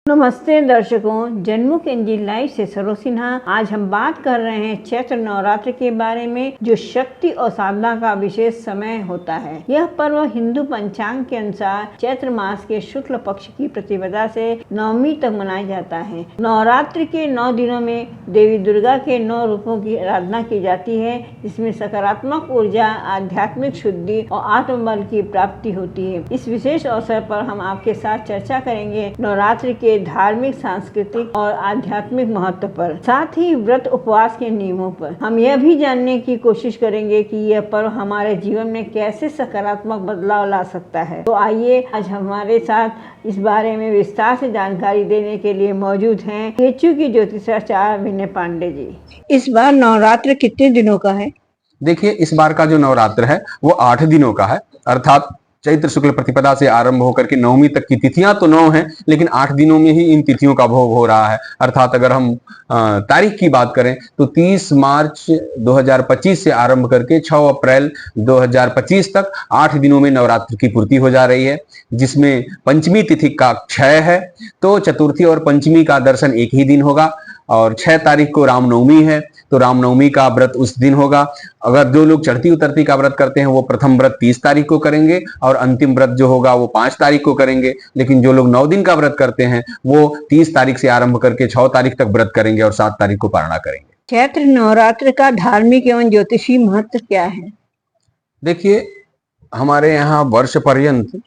नमस्ते दर्शकों, जन्मुख NG live से सरोज सिन्हा। आज हम बात कर रहे हैं चैत्र नवरात्र के बारे में, जो शक्ति और साधना का विशेष समय होता है। यह पर्व हिंदू पंचांग के अनुसार चैत्र मास के शुक्ल पक्ष की प्रतिपदा से नवमी तक मनाया जाता है। नवरात्र के 9 दिनों में देवी दुर्गा के 9 रूपों की आराधना की जाती है, जिसमें सकारात्मक ऊर्जा, आध्यात्मिक शुद्धि और आत्मबल की प्राप्ति होती है। इस विशेष अवसर पर हम आपके साथ चर्चा करेंगे नवरात्र के धार्मिक, सांस्कृतिक और आध्यात्मिक महत्व पर, साथ ही व्रत उपवास के नियमों पर। हम यह भी जानने की कोशिश करेंगे कि यह पर्व हमारे जीवन में कैसे सकारात्मक बदलाव ला सकता है। तो आइए, आज हमारे साथ इस बारे में विस्तार से जानकारी देने के लिए मौजूद हैं केचू की ज्योतिषाचार्य विनय पांडे जी। इस बार नवरात्र कितने दिनों का है? देखिए, इस बार का जो नवरात्र है वो 8 दिनों का है, अर्थात चैत्र शुक्ल प्रतिपदा से आरंभ होकर के नवमी तक की तिथियां तो 9 हैं, लेकिन 8 दिनों में ही इन तिथियों का भोग हो रहा है। अर्थात अगर हम तारीख की बात करें तो 30 मार्च 2025 से आरंभ करके 6 अप्रैल 2025 तक 8 दिनों में नवरात्र की पूर्ति हो जा रही है, जिसमें पंचमी तिथि का क्षय है, तो चतुर्थी और पंचमी का दर्शन एक ही दिन होगा। और 6 तारीख को रामनवमी है, तो रामनवमी का व्रत उस दिन होगा। अगर जो लोग चढ़ती उतरती का व्रत करते हैं वो प्रथम व्रत 30 तारीख को करेंगे और अंतिम व्रत जो होगा वो 5 तारीख को करेंगे। लेकिन जो लोग 9 दिन का व्रत करते हैं वो 30 तारीख से आरंभ करके 6 तारीख तक व्रत करेंगे और 7 तारीख को पारणा करेंगे। चैत्र नवरात्र का धार्मिक एवं ज्योतिषी महत्व क्या है? देखिए, हमारे यहाँ वर्ष पर्यंत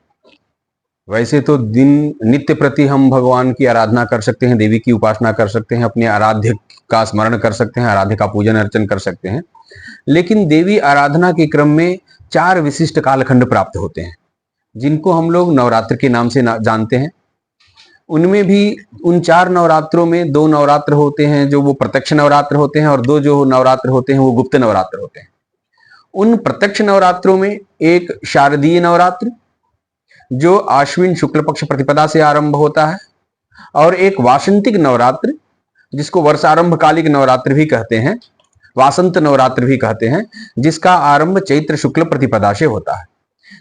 वैसे तो दिन नित्य प्रति हम भगवान की आराधना कर सकते हैं, देवी की उपासना कर सकते हैं, अपने आराध्य का स्मरण कर सकते हैं, आराध्य का पूजन अर्चन कर सकते हैं। लेकिन देवी आराधना के क्रम में 4 विशिष्ट कालखंड प्राप्त होते हैं, जिनको हम लोग नवरात्र के नाम से जानते हैं। उनमें भी उन 4 नवरात्रों में 2 नवरात्र होते हैं जो वो प्रत्यक्ष नवरात्र होते हैं, और 2 जो नवरात्र होते हैं वो गुप्त नवरात्र होते हैं। उन प्रत्यक्ष नवरात्रों में एक शारदीय नवरात्र जो आश्विन शुक्ल पक्ष प्रतिपदा से आरंभ होता है, और एक वासंतिक नवरात्र जिसको वर्षारंभकालिक नवरात्र भी कहते हैं, वासंत नवरात्र भी कहते हैं, जिसका आरंभ चैत्र शुक्ल प्रतिपदा से होता है।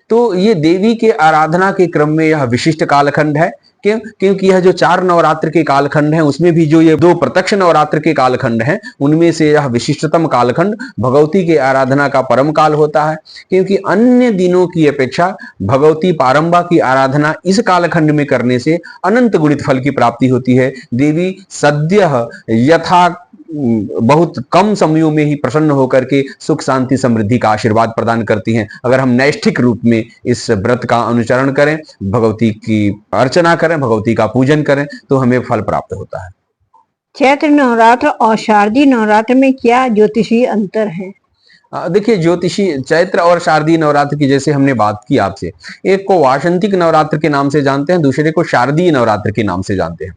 तो ये देवी के आराधना के क्रम में यह विशिष्ट कालखंड है। क्योंकि यह जो 4 नवरात्र के कालखंड हैं उसमें भी जो ये 2 प्रत्यक्ष नवरात्र के कालखंड हैं उनमें से यह विशिष्टतम कालखंड भगवती के आराधना का परम काल होता है। क्योंकि अन्य दिनों की अपेक्षा भगवती पारंबा की आराधना इस कालखंड में करने से अनंत गुणित फल की प्राप्ति होती है। देवी सद्यः यथा बहुत कम समयों में ही प्रसन्न होकर के सुख, शांति, समृद्धि का आशीर्वाद प्रदान करती हैं। अगर हम नैष्ठिक रूप में इस व्रत का अनुचरण करें, भगवती की अर्चना करें, भगवती का पूजन करें, तो हमें फल प्राप्त होता है। चैत्र नवरात्र और शारदीय नवरात्र में क्या ज्योतिषीय अंतर है? देखिए, ज्योतिषी चैत्र और शारदीय नवरात्र की जैसे हमने बात की आपसे, एक को वासंतिक नवरात्र के नाम से जानते हैं, दूसरे को शारदीय नवरात्र के नाम से जानते हैं।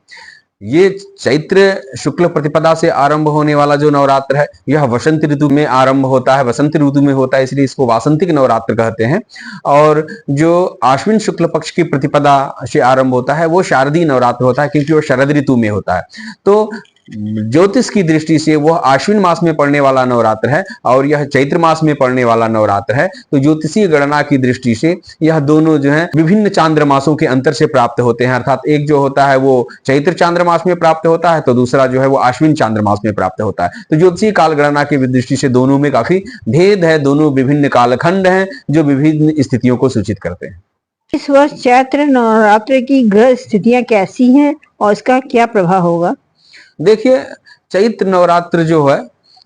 ये चैत्र शुक्ल प्रतिपदा से आरंभ होने वाला जो नवरात्र है यह वसंत ऋतु में आरंभ होता है, वसंत ऋतु में होता है, इसलिए इसको वासंतिक नवरात्र कहते हैं। और जो आश्विन शुक्ल पक्ष की प्रतिपदा से आरंभ होता है वो शारदीय नवरात्र होता है, क्योंकि वो शरद ऋतु में होता है। तो ज्योतिष की दृष्टि से वह आश्विन मास में पड़ने वाला नवरात्र है और यह चैत्र मास में पड़ने वाला नवरात्र है। तो ज्योतिषीय गणना की दृष्टि से यह दोनों जो है विभिन्न चांद्र मासों के अंतर से प्राप्त होते हैं। अर्थात एक जो होता है वो चैत्र चांद्र मास में प्राप्त होता है, तो दूसरा जो है वो आश्विन चांद्र मास में प्राप्त होता है। तो ज्योतिषीय काल गणना की दृष्टि से दोनों में काफी भेद है, दोनों विभिन्न कालखंड हैं जो विभिन्न स्थितियों को सूचित करते हैं। इस वर्ष चैत्र नवरात्र की ग्रह स्थितियां कैसी हैं और इसका क्या प्रभाव होगा? देखिए, चैत्र नवरात्र जो है,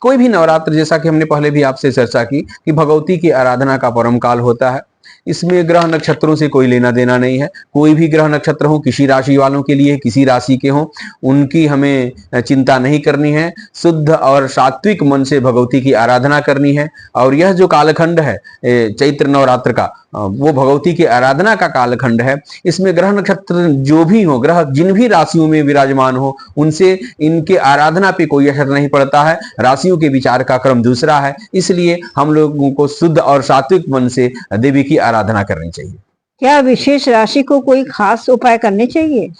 कोई भी नवरात्र, जैसा कि हमने पहले भी आपसे चर्चा की कि भगवती की आराधना का परम काल होता है। इसमें ग्रह नक्षत्रों से कोई लेना देना नहीं है। कोई भी ग्रह नक्षत्र हो, किसी राशि वालों के लिए, किसी राशि के हो, उनकी हमें चिंता नहीं करनी है। शुद्ध और सात्विक मन से भगवती की आराधना करनी है। और यह जो कालखंड है चैत्र नवरात्र का, वो भगवती की आराधना का कालखंड है। इसमें ग्रह नक्षत्र जो भी हो, ग्रह जिन भी राशियों में विराजमान हो, उनसे इनके आराधना पे कोई असर नहीं पड़ता है। राशियों के विचार का क्रम दूसरा है, इसलिए हम लोगों को शुद्ध और सात्विक मन से देवी की आराधना करनी चाहिए। क्या विशेष राशि को कोई खास उपाय करने चाहिए?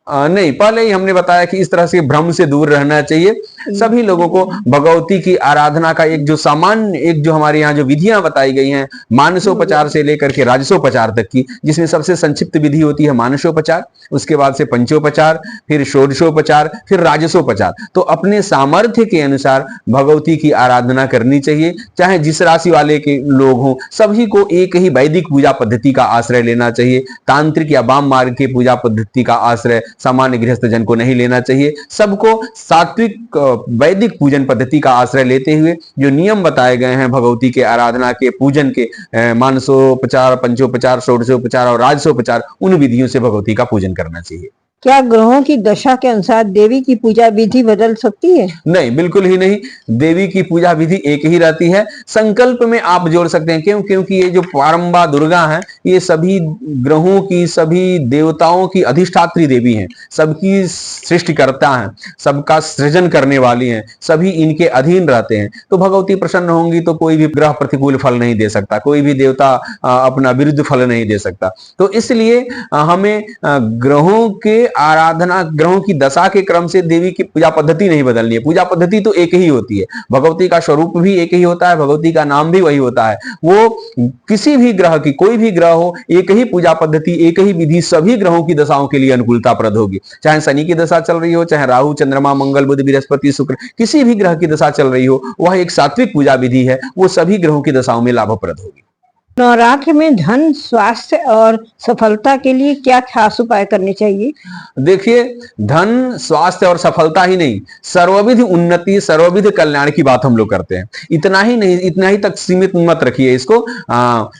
नहीं, पहले ही हमने बताया कि इस तरह से भ्रम से दूर रहना चाहिए। सभी लोगों को भगवती की आराधना का एक जो सामान्य, एक जो हमारे यहाँ जो विधियां बताई गई हैं, मानसोपचार से लेकर के राजसोपचार तक की, जिसमें सबसे संक्षिप्त विधि होती है मानसोपचार, उसके बाद से पंचोपचार, फिर षोडशोपचार, फिर राजसोपचार। तो अपने सामर्थ्य के अनुसार भगवती की आराधना करनी चाहिए। चाहे जिस राशि वाले के लोग हों, सभी को एक ही वैदिक पूजा पद्धति का आश्रय लेना चाहिए। तांत्रिक या वाम मार्ग के पूजा पद्धति का आश्रय सामान्य गृहस्थ जन को नहीं लेना चाहिए। सबको सात्विक वैदिक पूजन पद्धति का आश्रय लेते हुए जो नियम बताए गए हैं भगवती के आराधना के पूजन के, मानसोपचार, पंचोपचार, षोडशोपचार और राजसोपचार, उन विधियों से भगवती का पूजन करना चाहिए। क्या ग्रहों की दशा के अनुसार देवी की पूजा विधि बदल सकती है? नहीं, बिल्कुल ही नहीं। देवी की पूजा विधि एक ही रहती है। संकल्प में आप जोड़ सकते हैं। क्यों? क्योंकि ये जो पारंबा दुर्गा है, ये सभी ग्रहों की, सभी देवताओं की अधिष्ठात्री देवी हैं, सबकी सृष्टिकर्ता हैं, सबका सृजन करने वाली हैं, सभी इनके अधीन रहते हैं। तो भगवती प्रसन्न होंगी तो कोई भी ग्रह प्रतिकूल फल नहीं दे सकता, कोई भी देवता अपना विरुद्ध फल नहीं दे सकता। तो इसलिए हमें ग्रहों के आराधना, ग्रहों की दशा के क्रम से देवी की पूजा पद्धति नहीं बदलनी है। पूजा पद्धति तो एक ही होती है। भगवती का स्वरूप भी एक ही होता है, भगवती का नाम भी वही होता है। वो किसी भी ग्रह की, कोई भी ग्रह हो, एक ही पूजा पद्धति, एक ही विधि सभी ग्रहों की दशाओं के लिए अनुकूलताप्रद होगी। चाहे शनि की दशा चल रही हो, चाहे राहु, चंद्रमा, मंगल, बुध, बृहस्पति, शुक्र, किसी भी ग्रह की दशा चल रही हो, वह एक सात्विक पूजा विधि है, वो सभी ग्रहों की दशाओं में लाभप्रद होगी। नवरात्र में धन, स्वास्थ्य और सफलता के लिए क्या खास उपाय करने चाहिए? देखिए, धन, स्वास्थ्य और सफलता ही नहीं, सर्वविध उन्नति, सर्वविध कल्याण की बात हम लोग करते हैं। इतना ही नहीं, इतना ही तक सीमित मत रखिए इसको।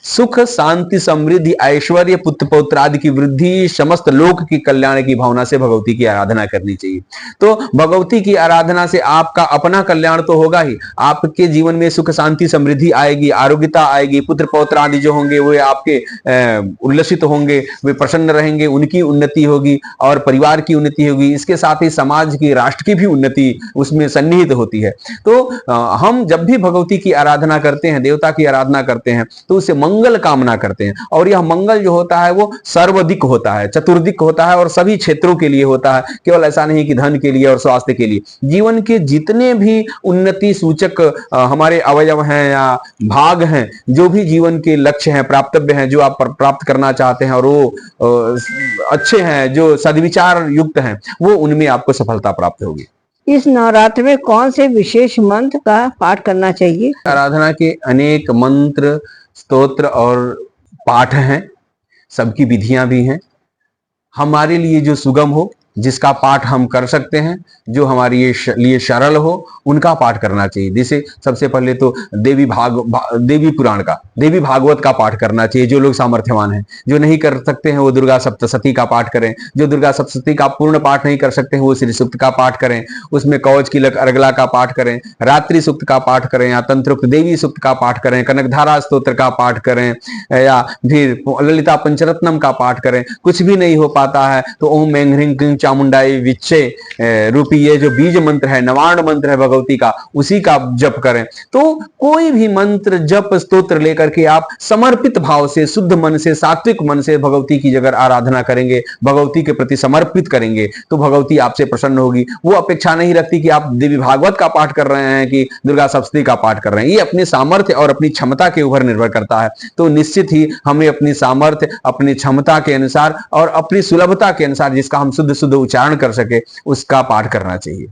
सुख, शांति, समृद्धि, ऐश्वर्य, पुत्र पौत्र आदि की वृद्धि, समस्त लोक की कल्याण की भावना से भगवती की आराधना करनी चाहिए। तो भगवती की आराधना से आपका अपना कल्याण तो होगा ही, आपके जीवन में सुख, शांति, समृद्धि आएगी, आरोग्यता आएगी, पुत्र पौत्र आदि जो होंगे वे आपके उल्लसित होंगे, वे प्रसन्न रहेंगे, उनकी उन्नति होगी और परिवार की उन्नति होगी। इसके साथ ही समाज की, राष्ट्र की भी उन्नति उसमें सन्निहित होती है। तो हम जब भी भगवती की आराधना करते हैं, देवता की आराधना करते हैं, तो उससे मंगल कामना करते हैं। और यह मंगल जो होता है वो सर्वदिक होता है, चतुर्दिक होता है और सभी क्षेत्रों के लिए होता है। केवल ऐसा नहीं कि धन के लिए और स्वास्थ्य के लिए, जीवन के जितने भी उन्नति सूचक हमारे अवयव हैं या भाग हैं, जो भी जीवन के लक्ष्य हैं, प्राप्तव्य हैं, जो आप प्राप्त करना चाहते हैं और वो अच्छे हैं, जो सद्विचार युक्त हैं, वो उनमें आपको सफलता प्राप्त होगी। इस नवरात्र में कौन से विशेष मंत्र का पाठ करना चाहिए? आराधना के अनेक मंत्र, स्तोत्र और पाठ हैं, सबकी विधियां भी हैं। हमारे लिए जो सुगम हो, जिसका पाठ हम कर सकते हैं, जो हमारे लिए सरल हो, उनका पाठ करना चाहिए। जैसे सबसे पहले तो देवी पुराण का, देवी भागवत का पाठ करना चाहिए जो लोग सामर्थ्यवान हैं। जो नहीं कर सकते हैं वो दुर्गा सप्तशती का पाठ करें। जो दुर्गा सप्तशती का पूर्ण पाठ नहीं कर सकते हैं वो श्री सूक्त का पाठ करें, उसमें कवच की अर्गला का पाठ करें, रात्रि सूक्त का पाठ करें या तंत्रोक्त देवी सूक्त का पाठ करें, कनकधारा स्तोत्र का पाठ करें या फिर ललिता पंचरत्नम का पाठ करें। कुछ भी नहीं हो पाता है तो ओम ऐं ह्रीं क्लीं चामुंडाई विच्चे रूपी ये जो बीज मंत्र है, नवार्ण मंत्र है भगवती का, उसी का जप करें। तो कोई भी मंत्र, जप, स्तोत्र लेकर के आप समर्पित भाव से, शुद्ध मन से, सात्विक मन से भगवती की अगर आराधना करेंगे, भगवती के प्रति समर्पित करेंगे, तो भगवती आपसे प्रसन्न होगी। वो अपेक्षा नहीं रखती कि आप देवी भागवत का पाठ कर रहे हैं कि दुर्गा सप्तशती का पाठ कर रहे हैं। ये अपने सामर्थ्य और अपनी क्षमता के ऊपर निर्भर करता है। तो निश्चित ही हमें अपनी सामर्थ्य, अपनी क्षमता के अनुसार और अपनी सुलभता के अनुसार, जिसका हम शुद्ध उच्चारण कर सके, उसका पाठ करना चाहिए।